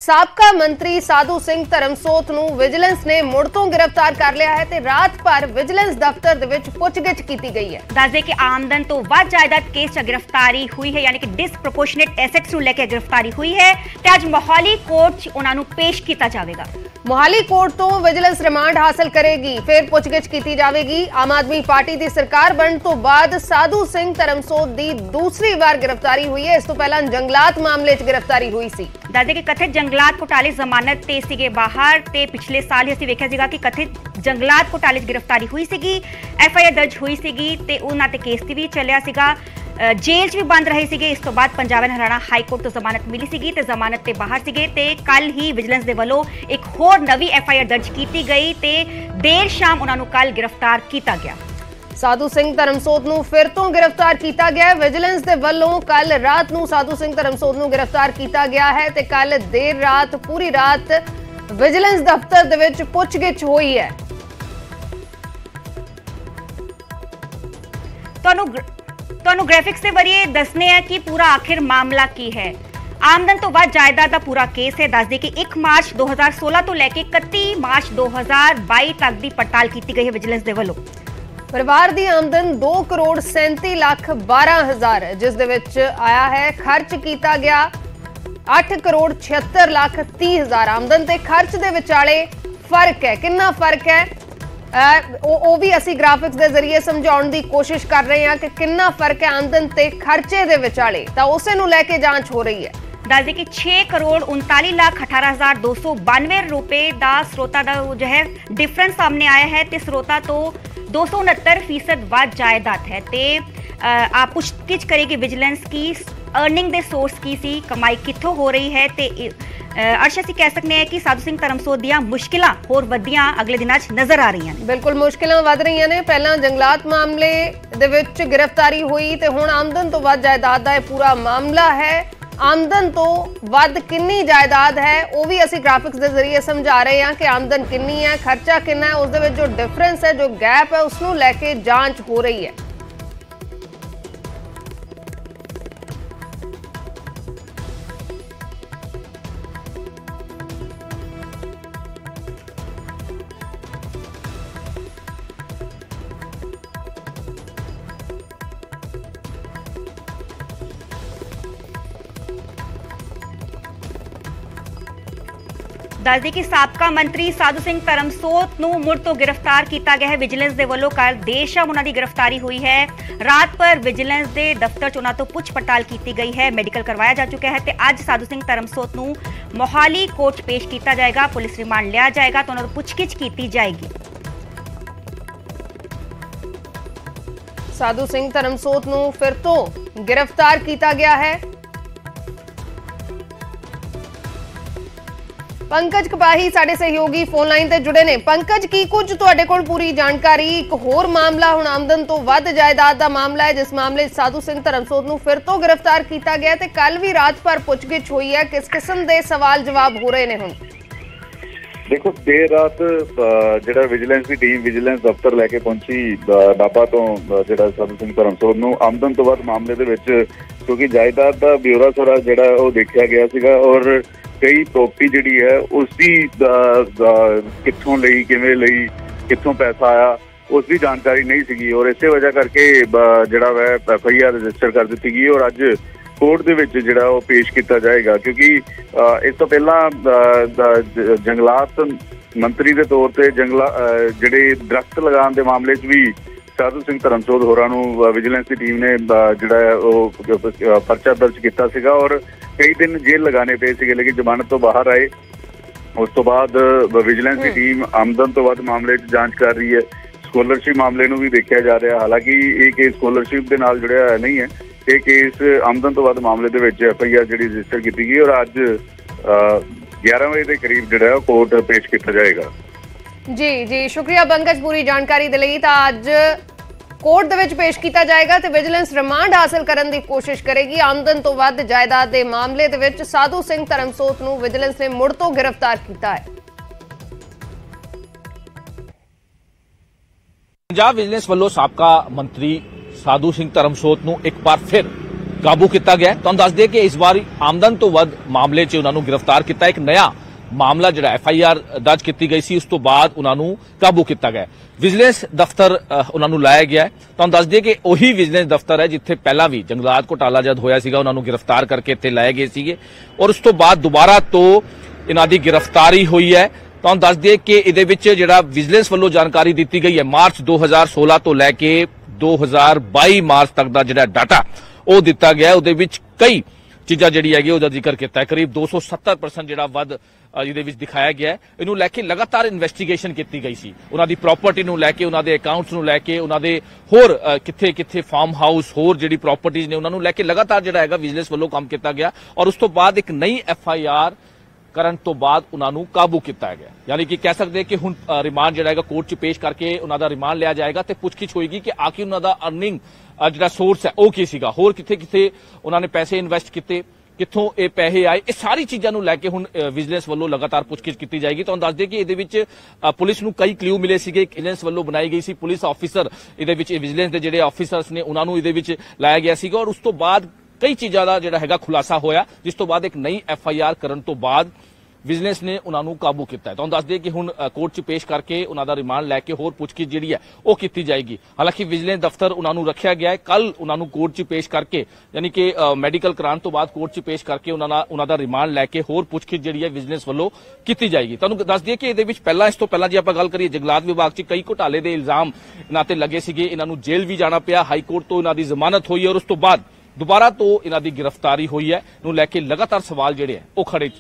ਸਾਬਕਾ ਮੰਤਰੀ ਸਾਧੂ ਸਿੰਘ ਧਰਮਸੋਤ ਨੂੰ ਵਿਜੀਲੈਂਸ ਨੇ ਮੁੜ ਤੋਂ ਗ੍ਰਿਫਤਾਰ ਕਰ ਲਿਆ ਹੈ ਤੇ ਰਾਤ ਭਰ ਵਿਜੀਲੈਂਸ ਦਫ਼ਤਰ ਦੇ ਵਿੱਚ ਪੁੱਛਗਿੱਛ ਕੀਤੀ ਗਈ ਹੈ। ਦੱਸਦੇ ਕਿ ਆਮਦਨ ਤੋਂ ਵੱਧ ਜਾਇਦਾਦ ਕੇਸ 'ਚ ਗ੍ਰਿਫਤਾਰੀ ਹੋਈ ਹੈ, ਯਾਨੀ ਕਿ ਡਿਸਪ੍ਰੋਪੋਰਸ਼ਨੇਟ ਐਸੈਟਸ ਨੂੰ ਲੈ ਕੇ ਗ੍ਰਿਫਤਾਰੀ ਹੋਈ ਹੈ ਤੇ ਅੱਜ ਮੋਹਾਲੀ ਕੋਰਟ 'ਚ ਉਹਨਾਂ ਨੂੰ ਪੇਸ਼ ਕੀਤਾ ਜਾਵੇਗਾ। ਮੋਹਾਲੀ ਕੋਰਟ ਤੋਂ ਵਿਜੀਲੈਂਸ ਰਿਮਾਂਡ ਹਾਸਲ ਕਰੇਗੀ, ਫਿਰ ਪੁੱਛਗਿੱਛ ਕੀਤੀ ਜਾਵੇਗੀ। ਆਮ ਆਦਮੀ ਪਾਰਟੀ ਦੀ ਸਰਕਾਰ ਬਣਨ ਤੋਂ ਬਾਅਦ ਸਾਧੂ ਸਿੰਘ ਧਰਮਸੋਤ ਦੀ ਦੂਸਰੀ ਵਾਰ ਗ੍ਰਿਫਤਾਰੀ ਹੋਈ ਹੈ। ਇਸ ਤੋਂ ਪਹਿਲਾਂ ਜੰਗਲਾਤ ਮਾਮਲੇ 'ਚ ਗ੍ਰਿਫਤਾਰੀ ਹੋਈ ਸੀ। ਦੱਸਦੇ ਕਿ ਕਥਿਤ ਜੰਗਲਾਤ ਘੁਟਾਲੇ ਜ਼ਮਾਨਤ ਤੇ ਸੀਗੇ ਬਾਹਰ ਤੇ ਪਿਛਲੇ ਸਾਲ ਹੀ ਅਸੀਂ ਵੇਖਿਆ ਸੀਗਾ ਕਿ ਕਥਿਤ ਜੰਗਲਾਤ ਘੁਟਾਲੇ 'ਚ ਗ੍ਰਿਫਤਾਰੀ ਹੋਈ ਸੀਗੀ, FIR ਦਰਜ ਹੋਈ ਸੀਗੀ ਤੇ ਉਹਨਾਂ ਤੇ ਕੇਸ ਵੀ ਚੱਲਿਆ ਸੀਗਾ। जेल भी बंद रहे सीगे। इस तो बाद Punjab and Haryana high court तो जमानत मिली सीगी ते जमानत ते बाहर सीगे ते कल ही विजिलेंस दे वल्लों एक होर नवी FIR दर्ज की गई ते देर शाम उन्हां नूं कल गिरफ्तार किया गया। साधू सिंह धर्मसोत नूं फिर तो गिरफ्तार किया गया। विजिलेंस दे वल्लों कल रात नूं साधू सिंह धर्मसोत नूं गिरफ्तार किया गया है ते कल देर रात पूरी रात विजिलेंस दफ्तर दे विच पुछगिछ हुई है। ਤੁਹਾਨੂੰ ਗ੍ਰਾਫਿਕਸ ਦੇ ਜ਼ਰੀਏ ਦੱਸਨੇ ਹੈ ਕਿ ਪੂਰਾ ਆਖਿਰ ਮਾਮਲਾ ਕੀ ਹੈ। ਆਮਦਨ ਤੋਂ ਵੱਧ ਜਾਇਦਾਦ ਦਾ ਪੂਰਾ ਕੇਸ ਹੈ। ਦੱਸਦੇ ਕਿ 1 ਮਾਰਚ 2016 ਤੋਂ ਲੈ ਕੇ 31 ਮਾਰਚ 2022 ਤੱਕ ਦੀ ਪੜਤਾਲ ਕੀਤੀ ਗਈ ਹੈ ਵਿਜੀਲੈਂਸ ਦੇ ਵੱਲੋਂ। ਪਰਿਵਾਰ ਦੀ ਆਮਦਨ 2 ਕਰੋੜ 37 ਲੱਖ 12 ਹਜ਼ਾਰ, ਜਿਸ ਦੇ ਵਿੱਚ ਆਇਆ ਹੈ ਖਰਚ ਕੀਤਾ ਗਿਆ 8 ਕਰੋੜ 76 ਲੱਖ 30 ਹਜ਼ਾਰ। ਆਮਦਨ ਤੇ ਖਰਚ ਦੇ ਵਿਚਾਲੇ ਫਰਕ ਹੈ। ਕਿੰਨਾ ਫਰਕ ਹੈ ਉਹ ਵੀ ਅਸੀਂ ਗ੍ਰਾਫਿਕਸ ਦੇ ਜ਼ਰੀਏ ਸਮਝਾਉਣ ਦੀ ਕੋਸ਼ਿਸ਼ ਕਰ ਰਹੇ ਹਾਂ ਕਿ ਕਿੰਨਾ ਫਰਕ ਹੈ ਆਮਦਨ ਤੇ ਖਰਚੇ ਦੇ ਵਿਚਾਲੇ, ਤਾਂ ਉਸੇ ਨੂੰ ਲੈ ਕੇ ਜਾਂਚ ਹੋ ਰਹੀ ਹੈ। ਦੱਸਦੇ ਕਿ 6 ਕਰੋੜ 39 ਲੱਖ 18 ਹਜ਼ਾਰ 292 रुपए ਦਾ ਸਰੋਤਾ ਦਾ ਜੋ ਹੈ ਡਿਫਰੈਂਸ ਸਾਹਮਣੇ ਆਇਆ ਹੈ ਤੇ ਸਰੋਤਾ ਤੋਂ 269% ਵੱਧ ਜਾਇਦਾਦ ਹੈ ਤੇ ਆਪ ਪੁੱਛਗਿੱਛ ਕਰੇਗੀ ਵਿਜੀਲੈਂਸ की अर्निंग ਦੇ ਸੋਰਸ ਕੀ ਸੀ, ਕਮਾਈ ਕਿੱਥੋਂ ਹੋ ਰਹੀ ਹੈ ਤੇ ਅਰਸ਼ ਅਸੀਂ ਕਹਿ ਸਕਦੇ ਹਾਂ ਕਿ ਸਾਧੂ ਸਿੰਘ ਧਰਮਸੋਤ ਦੀਆਂ ਮੁਸ਼ਕਿਲਾਂ ਹੋਰ ਵਧੀਆਂ ਅਗਲੇ ਦਿਨਾਂ 'ਚ ਨਜ਼ਰ ਆ ਰਹੀਆਂ ਨੇ। ਬਿਲਕੁਲ ਮੁਸ਼ਕਿਲਾਂ ਵਧ ਰਹੀਆਂ ਨੇ। ਪਹਿਲਾਂ ਜੰਗਲਾਤ ਮਾਮਲੇ ਦੇ ਵਿੱਚ ਗ੍ਰਿਫਤਾਰੀ ਹੋਈ ਤੇ ਹੁਣ ਆਮਦਨ ਤੋਂ ਵੱਧ ਜਾਇਦਾਦ ਦਾ ਇਹ ਪੂਰਾ ਮਾਮਲਾ ਹੈ। ਆਮਦਨ ਤੋਂ ਵੱਧ ਕਿੰਨੀ ਜਾਇਦਾਦ ਹੈ ਉਹ ਵੀ ਅਸੀਂ ਗ੍ਰਾਫਿਕਸ ਦੇ ਜ਼ਰੀਏ ਸਮਝਾ ਰਹੇ ਹਾਂ ਕਿ ਆਮਦਨ ਕਿੰਨੀ ਹੈ, ਖਰਚਾ ਕਿੰਨਾ ਹੈ, ਉਸ ਦੇ ਵਿੱਚ ਜੋ ਡਿਫਰੈਂਸ ਹੈ, ਜੋ ਗੈਪ ਹੈ, ਉਸ ਨੂੰ ਲੈ ਕੇ ਜਾਂਚ ਹੋ ਰਹੀ ਹੈ। ਦੱਸਦੇ ਕਿ ਸਾਬਕਾ ਮੰਤਰੀ ਸਾਧੂ ਸਿੰਘ ਧਰਮਸੋਤ ਨੂੰ ਮੁੜ ਤੋਂ ਗ੍ਰਿਫਤਾਰ ਕੀਤਾ ਗਿਆ ਹੈ ਵਿਜੀਲੈਂਸ ਦੇ ਵੱਲੋਂ। ਕੱਲ ਦੇਰ ਸ਼ਾਮ ਉਹਨਾਂ ਦੀ ਗ੍ਰਿਫਤਾਰੀ ਹੋਈ ਹੈ। ਰਾਤ ਭਰ ਵਿਜੀਲੈਂਸ ਦੇ ਦਫ਼ਤਰ 'ਚ ਉਹਨਾਂ ਤੋਂ ਪੁੱਛ ਪੜਤਾਲ ਕੀਤੀ ਗਈ ਹੈ, ਮੈਡੀਕਲ ਕਰਵਾਇਆ ਜਾ ਚੁੱਕਾ ਹੈ ਤੇ ਅੱਜ ਸਾਧੂ ਸਿੰਘ ਧਰਮਸੋਤ ਨੂੰ ਮੋਹਾਲੀ ਕੋਰਟ 'ਚ ਪੇਸ਼ ਕੀਤਾ ਜਾਏਗਾ। ਪੁਲਿਸ ਰਿਮਾਂਡ ਲਿਆ ਜਾਏਗਾ ਤਾਂ ਉਹਨਾਂ ਤੋਂ ਪੁੱਛਗਿੱਛ ਕੀਤੀ ਜਾਏਗੀ। ਸਾਧੂ ਸਿੰਘ ਧਰਮਸੋਤ ਨੂੰ ਫਿਰ ਤੋਂ ਗ੍ਰਿਫਤਾਰ ਕੀਤਾ ਗਿਆ ਹੈ। पंकज कपाही साडे सहयोगी फोन लाइन ते जुड़े ने। पंकज की कुछ तुहाडे कोल पूरी जानकारी? एक होर मामला हुण आमदन तो वध जायदाद दा मामला है जिस मामले साधू सिंह धर्मसोत नूं फिर तो गिरफ्तार किया गया ते कल भी रात भर पुछगिछ हुई है। किस किस्म के सवाल जवाब हो रहे ने हुण? देखो देर रात जिहड़ा विजिलेंस की टीम विजिलेंस दफ्तर लैके पहुंची नाभा तो जिहड़ा साधू सिंह धर्मसोत नूं आमदन तो वध मामले दे विच क्योंकि जायदाद दा ब्यौरा सारा जिहड़ा वो देखिया गया सीगा और कई प्रॉपर्टी जिहड़ी है उसकी कित्थों लई किवें लई कित्थों पैसा आया उसकी जानकारी नहीं सीगी और इस वजह करके जिहड़ा वै FIR रजिस्टर कर दी गई और अज कोर्ट दे विच जिहड़ा वो पेश किया जाएगा। क्योंकि इस तो पहला जंगलात मंत्री के तौर पर जिहड़े दरख्त लगाने के मामले च भी साधू सिंह धर्मसोत होरां नूं विजिलेंस की टीम ने जिहड़ा वो परचा दर्ज किया सीगा और कई दिन जेल लगाने पे सीगे लेकिन जमानत तो बाहर आए। उस तो बाद विजिलेंस की टीम आमदन तो वध मामले च जांच कर रही है। स्कॉलरशिप मामले नूं भी देखा जा रहा, हालांकि ये केस स्कॉलरशिप के नाल जुड़िया नहीं है। ये केस आमदन तो वध मामले दे विच FIR जिहड़ी रजिस्टर की गई और अज 11 बजे के करीब जिहड़ा कोर्ट पेश किया जाएगा। जी जी शुक्रिया पंकज पूरी जानकारी दे लई। तां अज कोर्ट दे विच पेश किया जाएगा ते विजिलेंस रिमांड हासिल करने की कोशिश करेगी। आमदन तो वध जायदाद के मामले दे विच साधू सिंह धर्मसोत नूं विजिलेंस ने मुड़ तो गिरफ्तार किया है। पंजाब विजिलेंस वालों साबका मंत्री साधू सिंह धर्मसोत नूं एक बार फिर ਕਾਬੂ ਕੀਤਾ ਗਿਆ। ਤੁਹਾਨੂੰ ਦੱਸ ਦਈਏ ਕਿ ਇਸ ਵਾਰ ਆਮਦਨ ਤੋਂ ਵੱਧ ਮਾਮਲੇ 'ਚ ਉਹਨਾਂ ਨੂੰ ਗ੍ਰਿਫਤਾਰ ਕੀਤਾ। ਇੱਕ ਨया ਮਾਮਲਾ ਜਿਹੜਾ FIR ਦਰਜ ਕੀਤੀ ਗਈ ਸੀ, ਉਸ ਤੋਂ ਬਾਅਦ ਉਹਨਾਂ ਨੂੰ ਕਾਬੂ ਕੀਤਾ ਗਿਆ। ਵਿਜੀਲੈਂਸ ਦਫ਼ਤਰ ਉਹਨਾਂ ਨੂੰ ਲਾਇਆ ਗਿਆ। ਤੁਹਾਨੂੰ ਦੱਸ ਦਈਏ ਕਿ ਉਹੀ ਵਿਜੀਲੈਂਸ ਦਫ਼ਤਰ ਹੈ ਜਿੱਥੇ ਪਹਿਲਾਂ ਵੀ ਜੰਗਲਾਤ ਘੁਟਾਲਾ ਜਦ ਹੋਇਆ ਸੀਗਾ, ਉਹਨਾਂ ਨੂੰ ਗ੍ਰਿਫਤਾਰ ਕਰਕੇ ਇੱਥੇ ਲਾਏ ਗਏ ਸੀਗੇ ਔਰ ਉਸ ਤੋਂ ਬਾਅਦ ਦੁਬਾਰਾ ਤੋਂ ਇਹਨਾਂ ਦੀ ਗ੍ਰਿਫਤਾਰੀ ਹੋਈ ਹੈ। ਤੁਹਾਨੂੰ ਦੱਸ ਦਈਏ ਕਿ ਇਹਦੇ ਵਿੱਚ ਜਿਹੜਾ ਵਿਜੀਲੈਂਸ ਵੱਲੋਂ ਜਾਣਕਾਰੀ ਦਿੱਤੀ ਗਈ ਹੈ, ਮਾਰਚ 2016 ਤੋਂ ਲੈ ਕੇ 2022 ਮਾਰਚ ਤੱਕ ਦਾ ਜਿਹੜਾ ਡਾਟਾ ਉਹ ਦਿੱਤਾ ਗਿਆ, ਉਹਦੇ ਵਿੱਚ ਕਈ ਚੀਜ਼ਾਂ ਜਿਹੜੀ ਹੈਗੀ ਉਹਦਾ ਜ਼ਿਕਰ ਕੀਤਾ ਹੈ। ਕਰੀਬ 270% ਜਿਹੜਾ ਵੱਧ ਇਹਦੇ ਵਿੱਚ ਦਿਖਾਇਆ ਗਿਆ ਹੈ। ਇਹਨੂੰ ਲੈ ਕੇ ਲਗਾਤਾਰ ਇਨਵੈਸਟੀਗੇਸ਼ਨ ਕੀਤੀ ਗਈ ਸੀ, ਉਹਨਾਂ ਦੀ ਪ੍ਰਾਪਰਟੀ ਨੂੰ ਲੈ ਕੇ, ਉਹਨਾਂ ਦੇ ਅਕਾਊਂਟਸ ਨੂੰ ਲੈ ਕੇ, ਉਹਨਾਂ ਦੇ ਹੋਰ ਕਿੱਥੇ ਕਿੱਥੇ ਫਾਰਮ ਹਾਊਸ, ਹੋਰ ਜਿਹੜੀ ਪ੍ਰਾਪਰਟੀਜ਼ ਨੇ ਉਹਨਾਂ ਨੂੰ ਲੈ ਕੇ ਲਗਾਤਾਰ ਜਿਹੜਾ ਹੈਗਾ ਵਿਜੀਲੈਂਸ ਵੱਲੋਂ ਕੰਮ ਕੀਤਾ ਗਿਆ ਔਰ ਉਸ ਤੋਂ ਬਾਅਦ ਇੱਕ ਨਈ FIR ਕਰਨ ਤੋਂ ਬਾਅਦ ਉਹਨਾਂ ਨੂੰ ਕਾਬੂ ਕੀਤਾ ਗਿਆ। ਯਾਨੀ ਕਿ ਕਹਿ ਸਕਦੇ ਕਿ ਹੁਣ ਰਿਮਾਂਡ ਜਿਹੜਾ ਹੈਗਾ ਕੋਰਟ 'ਚ ਪੇਸ਼ ਕਰਕੇ ਉਹਨਾਂ ਦਾ ਰਿਮਾਂਡ ਲਿਆ ਜਾਏਗਾ ਤੇ ਪੁੱਛਗਿੱਛ ਹੋਏਗੀ ਕਿ ਆਖਿਰ ਉਹਨਾਂ ਦਾ ਅਰਨਿੰਗ ਜਿਹੜਾ ਸੋਰਸ ਹੈ ਉਹ ਕੀ ਸੀਗਾ, ਹੋਰ ਕਿੱਥੇ ਕਿੱਥੇ ਉਹਨਾਂ ਨੇ ਪੈਸੇ ਇਨਵੈਸਟ ਕੀਤੇ, ਕਿੱਥੋਂ ਇਹ ਪੈਸੇ ਆਏ। ਇਹ ਸਾਰੀ ਚੀਜ਼ਾਂ ਨੂੰ ਲੈ ਕੇ ਹੁਣ ਵਿਜੀਲੈਂਸ ਵੱਲੋਂ ਲਗਾਤਾਰ ਪੁੱਛਗਿੱਛ ਕੀਤੀ ਜਾਏਗੀ। ਤੁਹਾਨੂੰ ਦੱਸ ਦਈਏ ਕਿ ਇਹਦੇ ਵਿੱਚ ਪੁਲਿਸ ਨੂੰ ਕਈ ਕਲੂ ਮਿਲੇ ਸੀਗੇ। ਵਿਜੀਲੈਂਸ ਵੱਲੋਂ ਬਣਾਈ ਗਈ ਸੀ ਪੁਲਿਸ ਆਫੀਸਰ, ਇਹਦੇ ਵਿੱਚ ਵਿਜੀਲੈਂਸ ਦੇ ਜਿਹੜੇ ਆਫੀਸਰਸ ਨੇ ਉਹਨਾਂ ਨੂੰ ਇਹਦੇ ਵਿੱਚ ਲਾਇਆ ਗਿਆ ਸੀਗਾ ਔਰ ਉਸ ਤੋਂ ਬਾਅਦ ਕਈ ਚੀਜ਼ਾਂ ਦਾ ਜਿਹੜਾ ਹੈਗਾ ਖੁਲਾਸਾ ਹੋਇਆ, ਜਿਸ ਤੋਂ ਬਾਅਦ ਇੱਕ ਨਈ FIR ਕਰਨ ਤੋਂ ਬਾਅਦ ਵਿਜੀਲੈਂਸ ਨੇ ਉਹਨਾਂ ਨੂੰ ਕਾਬੂ ਕੀਤਾ ਹੈ। ਤੁਹਾਨੂੰ ਦੱਸ ਦਈਏ ਕਿ ਹੁਣ ਕੋਰਟ 'ਚ ਪੇਸ਼ ਕਰਕੇ ਉਹਨਾਂ ਦਾ ਰਿਮਾਂਡ ਲੈ ਕੇ ਹੋਰ ਪੁੱਛਗਿੱਛ ਜਿਹੜੀ ਹੈ ਉਹ ਕੀਤੀ ਜਾਏਗੀ। ਹਾਲਾਂਕਿ ਵਿਜੀਲੈਂਸ ਦਫ਼ਤਰ ਉਹਨਾਂ ਨੂੰ ਰੱਖਿਆ ਗਿਆ ਹੈ। ਕੱਲ ਉਹਨਾਂ ਨੂੰ ਕੋਰਟ 'ਚ ਪੇਸ਼ ਕਰਕੇ, ਯਾਨੀ ਕਿ ਮੈਡੀਕਲ ਕਰਾਉਣ ਤੋਂ ਬਾਅਦ ਕੋਰਟ 'ਚ ਪੇਸ਼ ਕਰਕੇ ਉਹਨਾਂ ਦਾ ਰਿਮਾਂਡ ਲੈ ਕੇ ਹੋਰ ਪੁੱਛਗਿੱਛ ਜਿਹੜੀ ਹੈ ਵਿਜੀਲੈਂਸ ਵੱਲੋਂ ਕੀਤੀ ਜਾਏਗੀ। ਤੁਹਾਨੂੰ ਦੱਸ ਦਈਏ ਕਿ ਇਹਦੇ ਵਿੱਚ ਇਸ ਤੋਂ ਪਹਿਲਾਂ ਜੇ ਆਪਾਂ ਗੱਲ ਕਰੀਏ, ਜੰਗਲਾਤ ਵਿਭਾਗ 'ਚ ਕਈ ਘੁਟਾਲੇ ਦੇ ਇਲਜ਼ਾਮ ਇਹਨਾਂ ਤੇ ਲੱਗੇ ਸੀਗੇ। ਇਹਨਾਂ ਨੂੰ ਜੇਲ੍ਹ ਵੀ ਜਾਣਾ ਪਿਆ, ਹਾਈ ਕੋਰਟ ਤੋਂ ਇਹਨਾਂ ਦੀ ਜ਼ਮਾਨਤ ਹੋਈ ਔਰ ਉਸ ਤੋਂ ਬਾਅਦ ਦੁਬਾਰਾ ਤੋਂ ਇਹਨਾਂ ਦੀ ਗ੍ਰਿਫਤਾਰੀ ਹੋਈ ਹੈ। ਨੂੰ ਲੈ ਕੇ ਲਗਾਤਾਰ ਸਵਾਲ ਜਿਹੜੇ ਹੈ ਉਹ ਖੜੇ